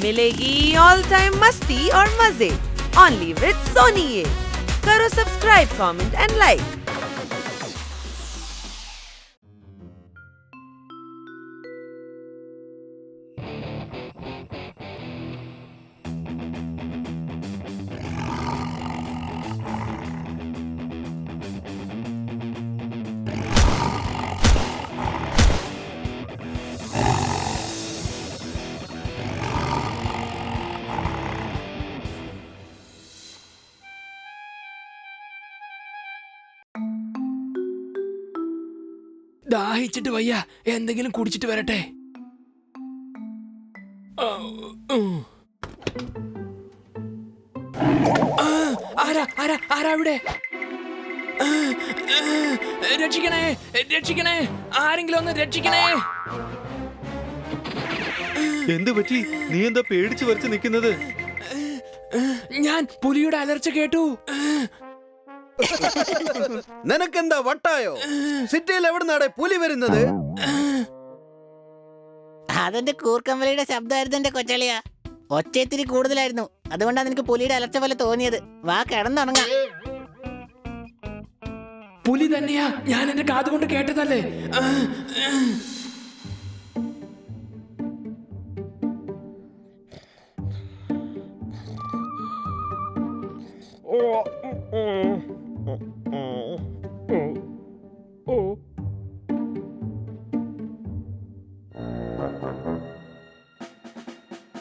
मिलेगी all time मस्ती और मजे ओनली विद सोनी ये। करो सब्सक्राइब, कमेंट एंड लाइक। ദാഹിച്ചിട്ട് വയ്യ, എന്തെങ്കിലും കുടിച്ചിട്ട് വരട്ടെ. ആരാ ഇവിടെ? രക്ഷിക്കണേ, രക്ഷിക്കണേ, ആരെങ്കിലും ഒന്ന് രക്ഷിക്കണേ. എന്ത് പറ്റി? നീ എന്താ പേടിച്ചു വരച്ച് നിൽക്കുന്നത്? ഞാൻ പുലിയുടെ അലർച്ച കേട്ടു. നിനക്കെന്താ വട്ടായോ? സിറ്റിയിൽ എവിടുന്നാടെ പുലി വരുന്നത്? അതെന്റെ കൂർക്കമ്പലിയുടെ ശബ്ദമായിരുന്നു എന്റെ കൊച്ചളിയ. ഒച്ചയിത്തിരി കൂടുതലായിരുന്നു, അതുകൊണ്ടാണ് എനിക്ക് പുലിയുടെ അലർച്ച പോലെ തോന്നിയത്. വാ, കിടന്നുണങ്ങാം. പുലി തന്നെയാ, ഞാൻ എന്റെ കാതുകൊണ്ട് കേട്ടതല്ലേ.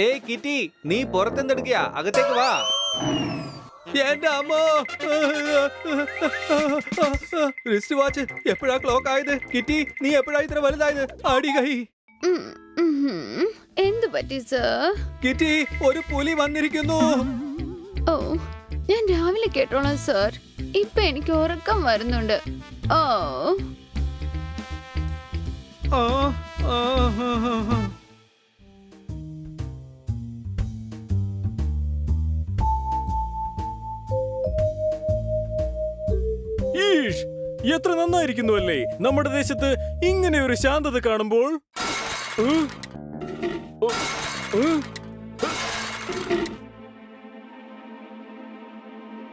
ഏയ് കിറ്റി, നീ പുറത്തെന്തെടുക്കയാ? അകത്തേക്ക് വാ. എന്റെ അമ്മോ, റിസ്റ്റ് വാച്ച് എപ്പോഴാ ക്ലോക്ക് ആയത്? കിറ്റി, നീ എപ്പോഴാ ഇത്ര വലുതായത്? അടി കൈ. എന്ത് പറ്റി സർ? കിറ്റി, ഒരു പുലി വന്നിരിക്കുന്നു. ഓ, ഞാൻ രാവിലെ കേട്ടോളാം സർ. ഇപ്പൊ എനിക്ക് ഉറക്കം വരുന്നുണ്ട്. ഓ, ആ, ആ, ആ. എത്ര നന്നായിരിക്കുന്നു അല്ലേ നമ്മുടെ ദേശത്ത് ഇങ്ങനെ ഒരു ശാന്തത കാണുമ്പോൾ.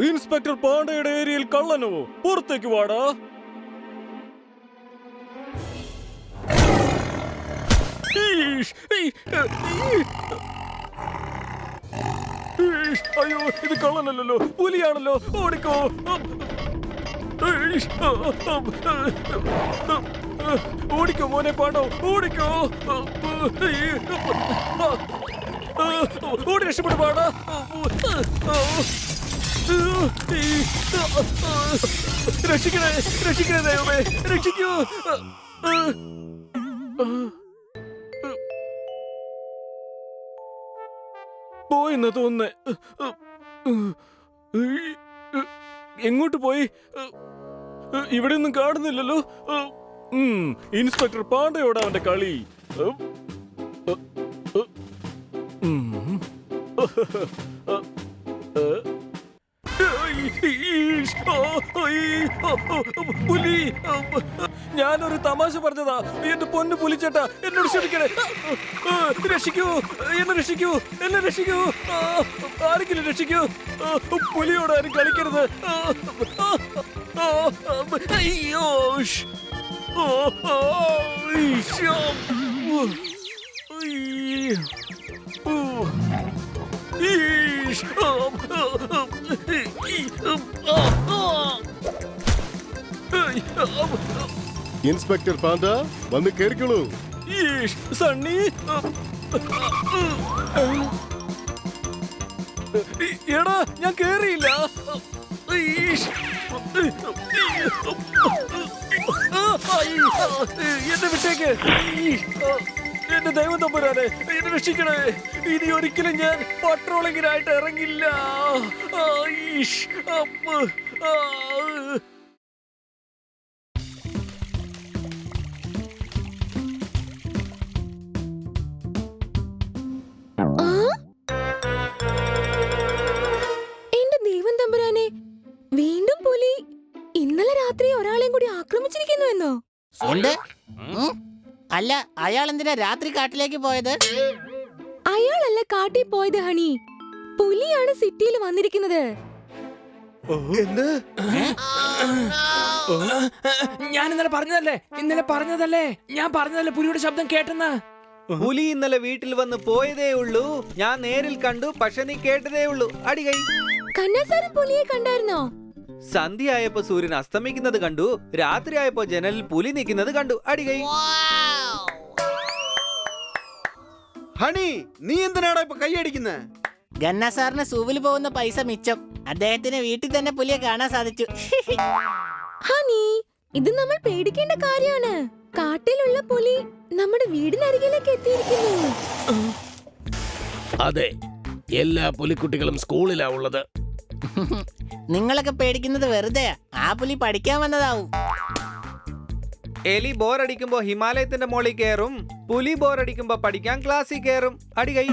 ഇൻസ്പെക്ടർ പാണ്ഡയുടെ ഏരിയയിൽ കള്ളനോ? പുറത്തേക്ക് വാടാ. അയ്യോ, ഇത് കള്ളനല്ലോ, പുലിയാണല്ലോ. ഓടിക്കോ. ഓടിക്കോ മോനെ പാടോ, ഓടിക്കോ. ഓടി രക്ഷപ്പെടും പാടാ. രക്ഷിക്കണേ, രക്ഷിക്കണേ ദൈവമേ, രക്ഷിക്കൂ. പോയെന്ന് തോന്നുന്നേ. എങ്ങോട്ട് പോയി? ഇവിടെ ഒന്നും കാണുന്നില്ലല്ലോ. ഇൻസ്പെക്ടർ പാണ്ഡയോട് അവന്റെ കളി. പുലി, ഞാനൊരു തമാശ പറഞ്ഞതാ. എന്റെ പൊന്ന് പുലിച്ചേട്ടാ, എന്നോട് ക്ഷമിക്കണേ. രക്ഷിക്കൂ, എന്നെ രക്ഷിക്കൂ, എന്നെ രക്ഷിക്കൂ. ആരെങ്കിലും രക്ഷിക്കൂ. പുലിയോട് ആരും കളിക്കരുത്. അയ്യോ, ഇൻസ്പെക്ടർ പാണ്ഡ, വന്ന് കേറിക്കോളൂ. സണ്ണി, എടാ, ഞാൻ കേറിയില്ല. എന്നെ വിട്ടേക്ക്. എന്റെ ദൈവം തമ്പുരാനെ, എന്നെ രക്ഷിക്കണേ. ഇനി ഒരിക്കലും ഞാൻ പട്രോളിങ്ങിനായിട്ട് ഇറങ്ങില്ല. എന്റെ ദൈവം തമ്പുരാനെ, വീണ്ടും പുലി ഇന്നലെ രാത്രി ഒരാളെയും കൂടി ആക്രമിച്ചിരിക്കുന്നു എന്നോ? അല്ല, അയാൾ എന്തിനാ രാത്രി കാട്ടിലേക്ക് പോയത്? അയാളല്ല ഇന്നലെ കാട്ടിൽ പോയത് ഹണി. പുലിയാണ് സിറ്റിയിൽ വന്നിരിക്കുന്നത്. എന്ത്? ഞാൻ ഇന്നലെ പറഞ്ഞതല്ലേ ഞാൻ പറഞ്ഞതല്ലേ പുലിയുടെ ശബ്ദം കേട്ടെന്ന്. പുലി ഇന്നലെ വീട്ടിൽ വന്ന് പോയതേ ഉള്ളൂ. ഞാൻ നേരിൽ കണ്ടു, പക്ഷെ നീ കേട്ടതേ ഉള്ളൂ. അടികൈ. കന്നാസാരൻ പുലിയെ കണ്ടായിരുന്നോ? സന്ധ്യയായപ്പോ സൂര്യൻ അസ്തമിക്കുന്നത് കണ്ടു, രാത്രിയായപ്പോ ജനലിൽ പുലി നിൽക്കുന്നത് കണ്ടു. അടികൈ. ഹണി, നീ എന്തിനാടാ ഇപ്പൊ കൈയടിക്കുന്നേ? ഗന്ന സാറിന് സൂവിൽ പോകുന്ന പൈസ മിച്ചം. അദ്ദേഹത്തിന് വീട്ടിൽ തന്നെ പുലിയെ കാണാൻ സാധിച്ചു. ഹണി, ഇത് നമ്മൾ പേടിക്കേണ്ട കാര്യമാണ്. കാട്ടിലുള്ള പുലി നമ്മുടെ വീടിനരികിലേക്ക് എത്തിയിരിക്കുന്നു. അതെ, എല്ലാ പുലിക്കുട്ടികളും സ്കൂളിലാ ഉള്ളത്. നിങ്ങളൊക്കെ പേടിക്കുന്നത് വെറുതെ. ആ പുലി പഠിക്കാൻ വന്നതാവും. എലി ബോറടിക്കുമ്പോ ഹിമാലയത്തിന്റെ മോളിൽ കയറും, പുലി ബോറടിക്കുമ്പോ പഠിക്കാൻ ക്ലാസ്സിൽ കയറും. അടികൈ.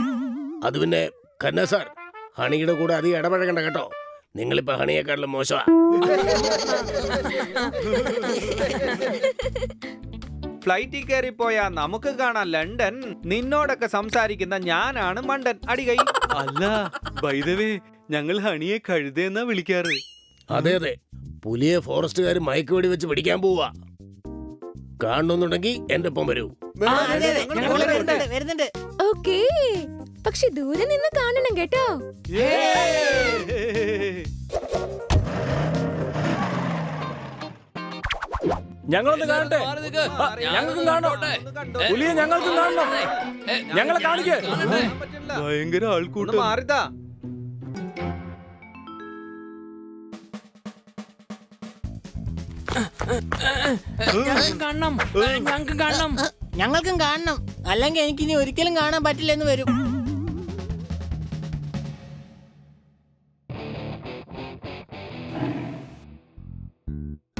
അത് പിന്നെ കന്ന സാർ, ഹണിയുടെ കൂടെ അധികം ഇടപഴകണ്ട കേട്ടോ. നിങ്ങളിപ്പോ ഹണിയെക്കാട്ടിലും മോശമാ. ഫ്ലൈറ്റിൽ കയറിപ്പോയാ നമുക്ക് കാണാം ലണ്ടൻ. നിന്നോടൊക്കെ സംസാരിക്കുന്ന ഞാനാണ് മണ്ടൻ. അടികൈ. അല്ല, ബൈ ദ വേ, ഞങ്ങൾ ഹണിയെ കഴുതെന്നാ വിളിക്കാറ്. അതെ അതെ, പുലിയെ ഫോറസ്റ്റുകാർ മയക്കുവെടി വെച്ച് പിടിക്കാൻ പോവാ. കാണണമെന്നുണ്ടെങ്കിൽ എന്റെ ഒപ്പം വരൂ. വരുന്നുണ്ട്. ഓക്കേ, പക്ഷെ ദൂരെ നിന്ന് കാണണം കേട്ടോ. ഞങ്ങളൊന്ന് കാണട്ടെ. ഞങ്ങൾക്കും കാണണം. പുലിയെ ഞങ്ങൾക്കും കാണണം. ഞങ്ങളെ കാണിക്കേ. ഭയങ്കര ആൾക്കൂട്ടം. മാറിതാ. ഞങ്ങൾക്കും കാണണം, അല്ലെങ്കിൽ എനിക്കിനി ഒരിക്കലും കാണാൻ പറ്റില്ലെന്ന് വരും.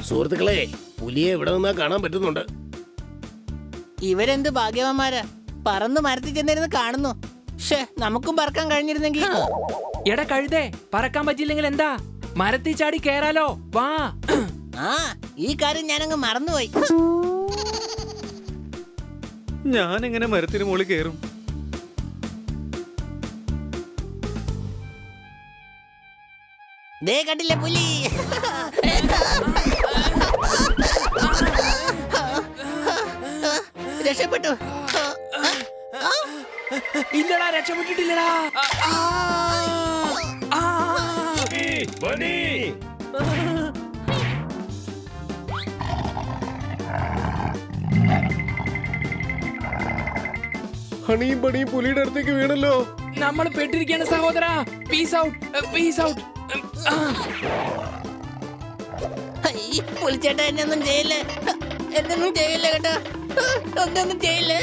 സുഹൃത്തുക്കളെ, പുലിയെ ഇവിടെ നിന്നാ കാണാൻ പറ്റുന്നുണ്ട്. ഇവരെന്ത് ഭാഗ്യവന്മാരാ, പറന്ന് മരത്തിൽ ചെന്നിരുന്ന് കാണുന്നു. നമുക്കും പറക്കാൻ കഴിഞ്ഞിരുന്നെങ്കിൽ. എടാ കഴുതേ, പറക്കാൻ പറ്റിയില്ലെങ്കിൽ എന്താ, മരത്തിൽ ചാടി കേറാലോ. വാ. ആ, ഈ കാര്യം ഞാനങ്ങ് മറന്നുപോയി. ഞാൻ എങ്ങനെ മരത്തിന് മുകളിൽ കയറും? ദേ കണ്ടില്ലേ പുലി. രക്ഷപ്പെട്ടു. ഇല്ലടാ, രക്ഷപ്പെട്ടിട്ടില്ലടാ. ഹണിയും പണിയും പുലിയുടെ അടുത്തേക്ക് വീണല്ലോ. നമ്മൾ പെട്ടിരിക്കുകയാണ് സഹോദരാ. Peace out, peace out. പുലിച്ചേട്ടാ, എന്നൊന്നും ചെയ്യില്ലേ, എന്നൊന്നും ചെയ്യില്ല കേട്ടോ. ഒന്നൊന്നും ചെയ്യില്ലേ.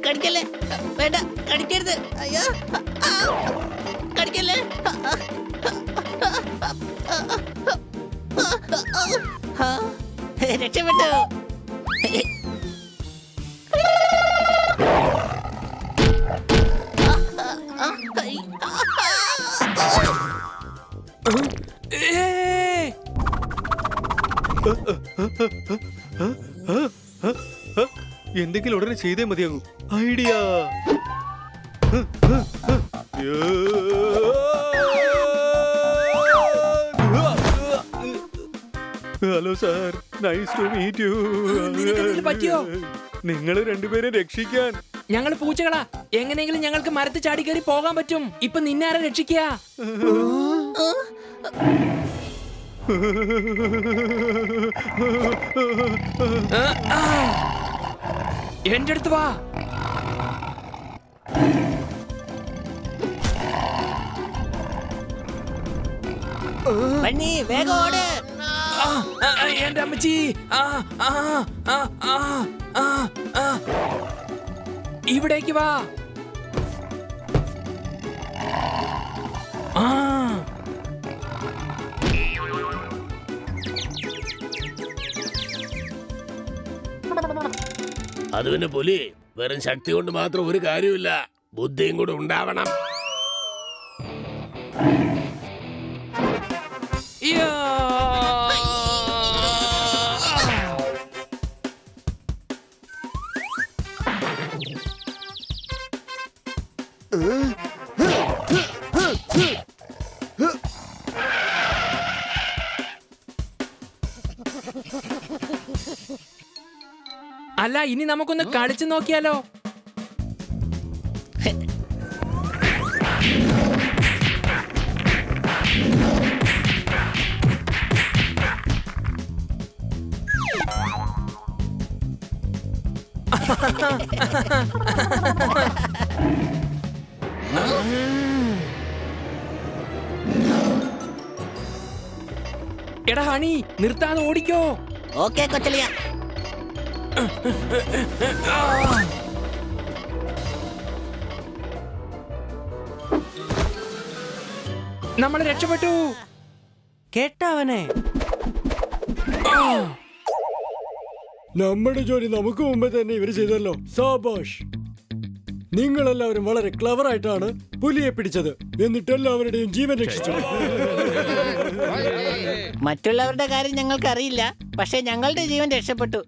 കടിക്കല്ലേ, വേണ്ട, കടിക്കരുത്. അയ്യോ, കടിക്കല്ലേ. രക്ഷപ്പെട്ടു. എന്തെങ്കിലും ഉടനെ ചെയ്തേ മതിയാകൂ. Idea. Hello sir, nice to meet you. പറ്റിയോ? നിങ്ങൾ രണ്ടുപേരെ രക്ഷിക്കാൻ ഞങ്ങൾ പൂച്ചകളാ. എങ്ങനെയെങ്കിലും ഞങ്ങൾക്ക് മരത്തിൽ ചാടി കയറി പോകാൻ പറ്റും. ഇപ്പൊ നിന്നാരെ രക്ഷിക്കുക? എന്റെ അടുത്ത് വാ. ബണ്ണി, വേഗം ഓട്. എന്റെ അമ്മച്ചി. ഇവിടേക്ക് വാ. അത് പിന്നെ പുലി, വെറും ശക്തി കൊണ്ട് മാത്രം ഒരു കാര്യമില്ല, ബുദ്ധിയും കൂടെ ഉണ്ടാവണം. അല്ല, ഇനി നമുക്കൊന്ന് കളിച്ചു നോക്കിയാലോ? എടാ ഹണി, നിർത്താതെ ഓടിക്കോ. ഓക്കെ കൊച്ചളിയ. നമ്മൾ രക്ഷപ്പെട്ടു. കേട്ടവനെ. നമ്മുടെ ജോലി നമുക്ക് മുമ്പേ തന്നെ ഇവര് ചെയ്തല്ലോ. സാബാഷ്. നിങ്ങളെല്ലാവരും വളരെ ക്ലവർ ആയിട്ടാണ് പുലിയെ പിടിച്ചത്. എന്നിട്ട് എല്ലാവരുടെയും ജീവൻ രക്ഷിച്ചു. മറ്റുള്ളവരുടെ കാര്യം ഞങ്ങൾക്കറിയില്ല, പക്ഷെ ഞങ്ങളുടെ ജീവൻ രക്ഷപ്പെട്ടു.